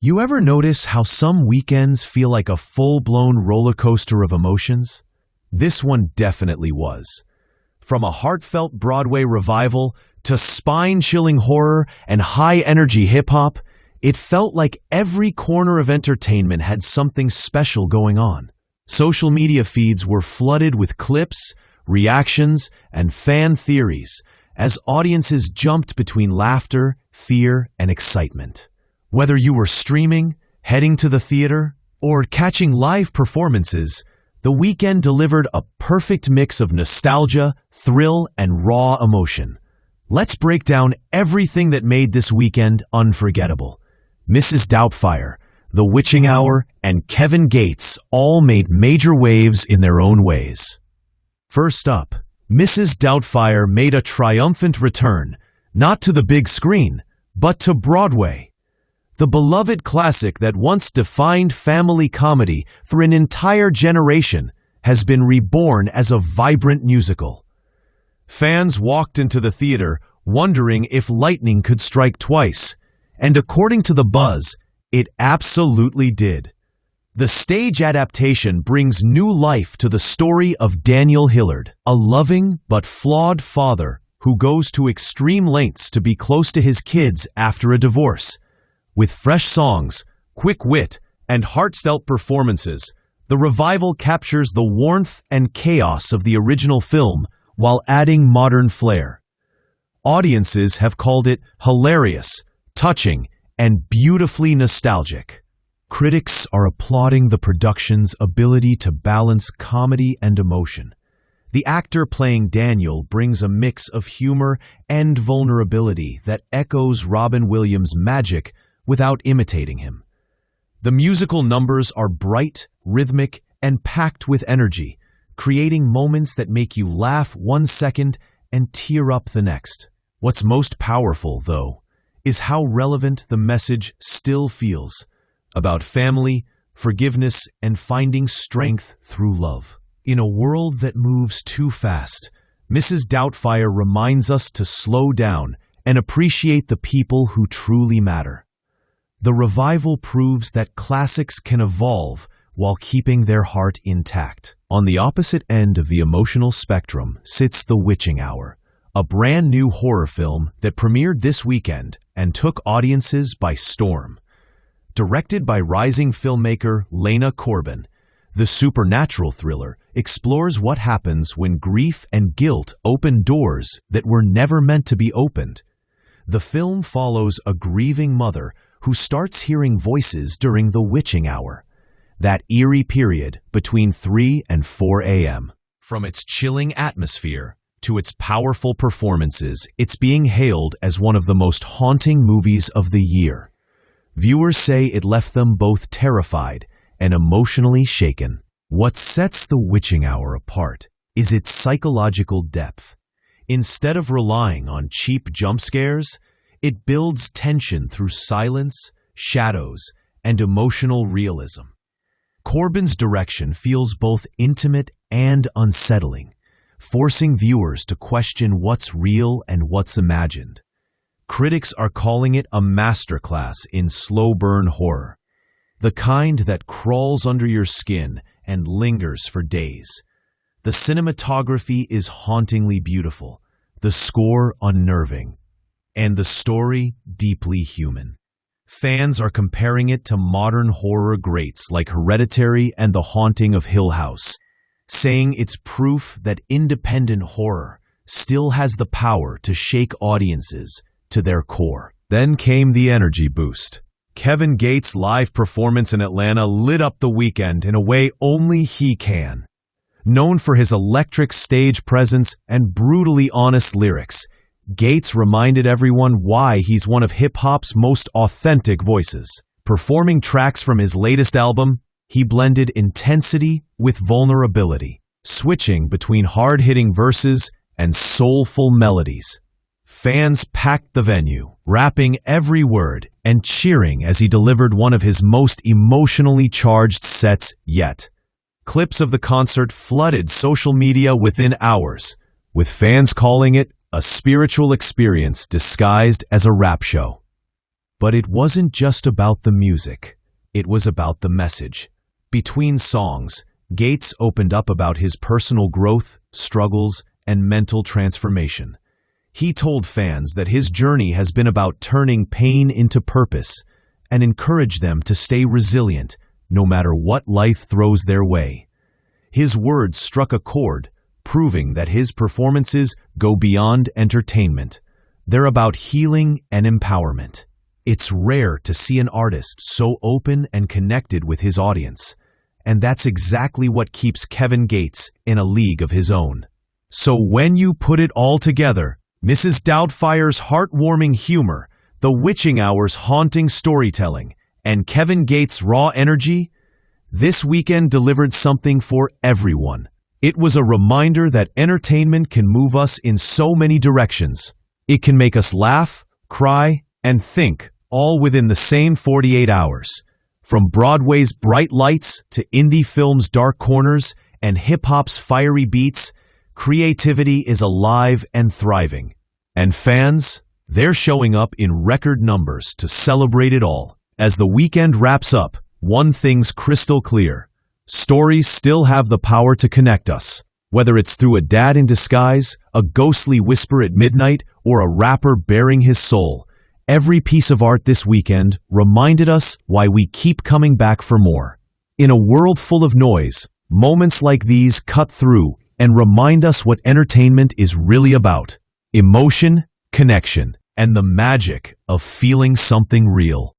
You ever notice how some weekends feel like a full-blown roller coaster of emotions? This one definitely was. From a heartfelt Broadway revival to spine-chilling horror and high-energy hip-hop, it felt like every corner of entertainment had something special going on. Social media feeds were flooded with clips, reactions, and fan theories as audiences jumped between laughter, fear, and excitement. Whether you were streaming, heading to the theater, or catching live performances, the weekend delivered a perfect mix of nostalgia, thrill, and raw emotion. Let's break down everything that made this weekend unforgettable. Mrs. Doubtfire, The Witching Hour, and Kevin Gates all made major waves in their own ways. First up, Mrs. Doubtfire made a triumphant return, not to the big screen, but to Broadway. The beloved classic that once defined family comedy for an entire generation has been reborn as a vibrant musical. Fans walked into the theater wondering if lightning could strike twice, and according to The Buzz, it absolutely did. The stage adaptation brings new life to the story of Daniel Hillard, a loving but flawed father who goes to extreme lengths to be close to his kids after a divorce. With fresh songs, quick wit, and heartfelt performances, the revival captures the warmth and chaos of the original film while adding modern flair. Audiences have called it hilarious, touching, and beautifully nostalgic. Critics are applauding the production's ability to balance comedy and emotion. The actor playing Daniel brings a mix of humor and vulnerability that echoes Robin Williams' magic without imitating him. The musical numbers are bright, rhythmic, and packed with energy, creating moments that make you laugh one second and tear up the next. What's most powerful, though, is how relevant the message still feels, about family, forgiveness, and finding strength through love. In a world that moves too fast, Mrs. Doubtfire reminds us to slow down and appreciate the people who truly matter. The revival proves that classics can evolve while keeping their heart intact. On the opposite end of the emotional spectrum sits The Witching Hour, a brand new horror film that premiered this weekend and took audiences by storm. Directed by rising filmmaker Lena Corbin, the supernatural thriller explores what happens when grief and guilt open doors that were never meant to be opened. The film follows a grieving mother who starts hearing voices during the witching hour, that eerie period between 3 and 4 a.m. From its chilling atmosphere to its powerful performances, it's being hailed as one of the most haunting movies of the year. Viewers say it left them both terrified and emotionally shaken. What sets The Witching Hour apart is its psychological depth. Instead of relying on cheap jump scares, it builds tension through silence, shadows, and emotional realism. Corbin's direction feels both intimate and unsettling, forcing viewers to question what's real and what's imagined. Critics are calling it a masterclass in slow-burn horror, the kind that crawls under your skin and lingers for days. The cinematography is hauntingly beautiful, the score unnerving, and the story deeply human. Fans are comparing it to modern horror greats like Hereditary and The Haunting of Hill House, saying it's proof that independent horror still has the power to shake audiences to their core. Then came the energy boost. Kevin Gates' live performance in Atlanta lit up the weekend in a way only he can. Known for his electric stage presence and brutally honest lyrics, Gates reminded everyone why he's one of hip-hop's most authentic voices. Performing tracks from his latest album, he blended intensity with vulnerability, switching between hard-hitting verses and soulful melodies. Fans packed the venue, rapping every word and cheering as he delivered one of his most emotionally charged sets yet. Clips of the concert flooded social media within hours, with fans calling it a spiritual experience disguised as a rap show. But it wasn't just about the music. It was about the message. Between songs, Gates opened up about his personal growth, struggles, and mental transformation. He told fans that his journey has been about turning pain into purpose and encouraged them to stay resilient no matter what life throws their way. His words struck a chord, proving that his performances go beyond entertainment. They're about healing and empowerment. It's rare to see an artist so open and connected with his audience, and that's exactly what keeps Kevin Gates in a league of his own. So when you put it all together, Mrs. Doubtfire's heartwarming humor, the witching hour's haunting storytelling, and Kevin Gates' raw energy, this weekend delivered something for everyone. It was a reminder that entertainment can move us in so many directions. It can make us laugh, cry, and think, all within the same 48 hours. From Broadway's bright lights to indie film's dark corners and hip-hop's fiery beats, creativity is alive and thriving. And fans, they're showing up in record numbers to celebrate it all. As the weekend wraps up, one thing's crystal clear. Stories still have the power to connect us. Whether it's through a dad in disguise, a ghostly whisper at midnight, or a rapper bearing his soul, every piece of art this weekend reminded us why we keep coming back for more. In a world full of noise, moments like these cut through and remind us what entertainment is really about: emotion, connection, and the magic of feeling something real.